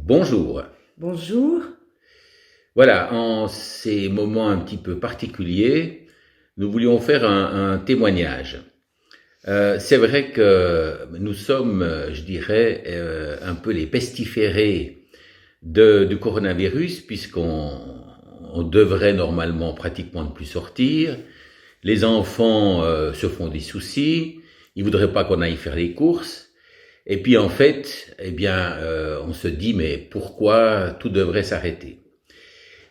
Bonjour. Bonjour. Voilà, en ces moments un petit peu particuliers, nous voulions faire un témoignage. C'est vrai que nous sommes, je dirais, un peu les pestiférés du coronavirus, puisqu'on devrait normalement pratiquement ne plus sortir. Les enfants se font des soucis, ils voudraient pas qu'on aille faire les courses. Et puis en fait, on se dit mais pourquoi tout devrait s'arrêter?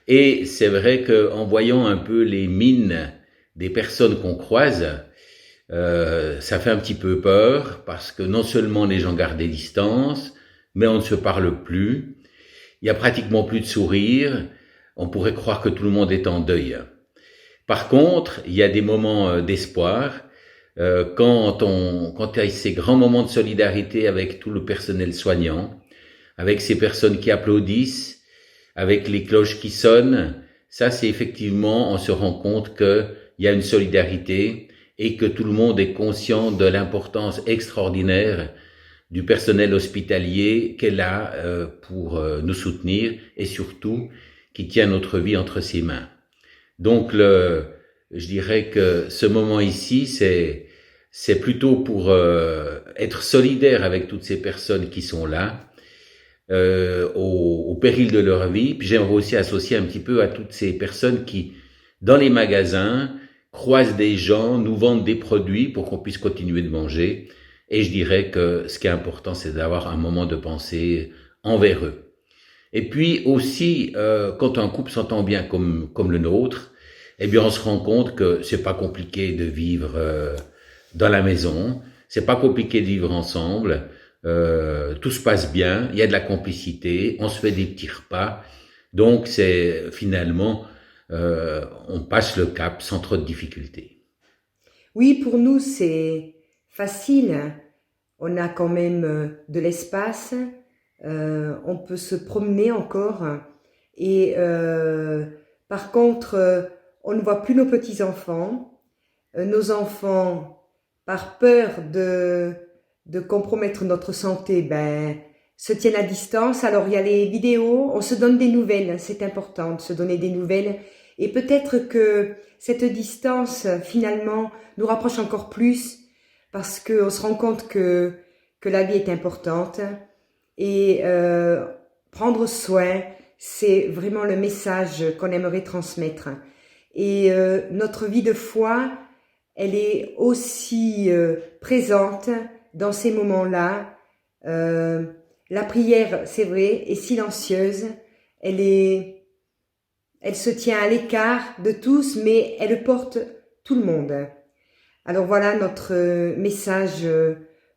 Et c'est vrai qu'en voyant un peu les mines des personnes qu'on croise, ça fait un petit peu peur parce que non seulement les gens gardent des distances, mais on ne se parle plus. Il y a pratiquement plus de sourires. On pourrait croire que tout le monde est en deuil. Par contre, il y a des moments d'espoir. Quand il y a ces grands moments de solidarité avec tout le personnel soignant, avec ces personnes qui applaudissent, avec les cloches qui sonnent, ça c'est effectivement, on se rend compte qu'il y a une solidarité et que tout le monde est conscient de l'importance extraordinaire du personnel hospitalier qu'elle a pour nous soutenir et surtout qui tient notre vie entre ses mains. Donc je dirais que ce moment ici, c'est plutôt pour être solidaire avec toutes ces personnes qui sont là, au péril de leur vie. Puis j'aimerais aussi associer un petit peu à toutes ces personnes qui, dans les magasins, croisent des gens, nous vendent des produits pour qu'on puisse continuer de manger. Et je dirais que ce qui est important, c'est d'avoir un moment de pensée envers eux. Et puis aussi, quand un couple s'entend bien comme le nôtre, eh bien, on se rend compte que c'est pas compliqué de vivre dans la maison, c'est pas compliqué de vivre ensemble, tout se passe bien, il y a de la complicité, on se fait des petits repas, donc c'est finalement, on passe le cap sans trop de difficultés. Oui, pour nous, c'est facile. On a quand même de l'espace. On peut se promener encore. Et par contre, on ne voit plus nos petits-enfants. Nos enfants, par peur de compromettre notre santé, se tiennent à distance. Alors, il y a les vidéos. On se donne des nouvelles. C'est important de se donner des nouvelles. Et peut-être que cette distance, finalement, nous rapproche encore plus parce qu'on se rend compte que la vie est importante et prendre soin, c'est vraiment le message qu'on aimerait transmettre. Et notre vie de foi, elle est aussi présente dans ces moments-là. La prière, c'est vrai, est silencieuse. Elle se tient à l'écart de tous, mais elle porte tout le monde. Alors voilà notre message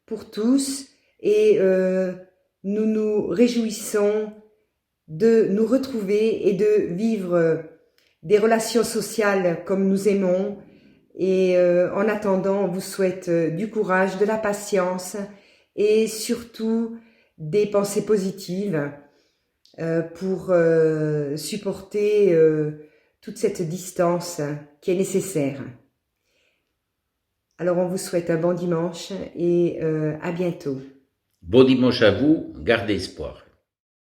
pour tous et nous nous réjouissons de nous retrouver et de vivre des relations sociales comme nous aimons. Et en attendant, on vous souhaite du courage, de la patience et surtout des pensées positives pour supporter toute cette distance qui est nécessaire. Alors on vous souhaite un bon dimanche et à bientôt. Bon dimanche à vous, gardez espoir.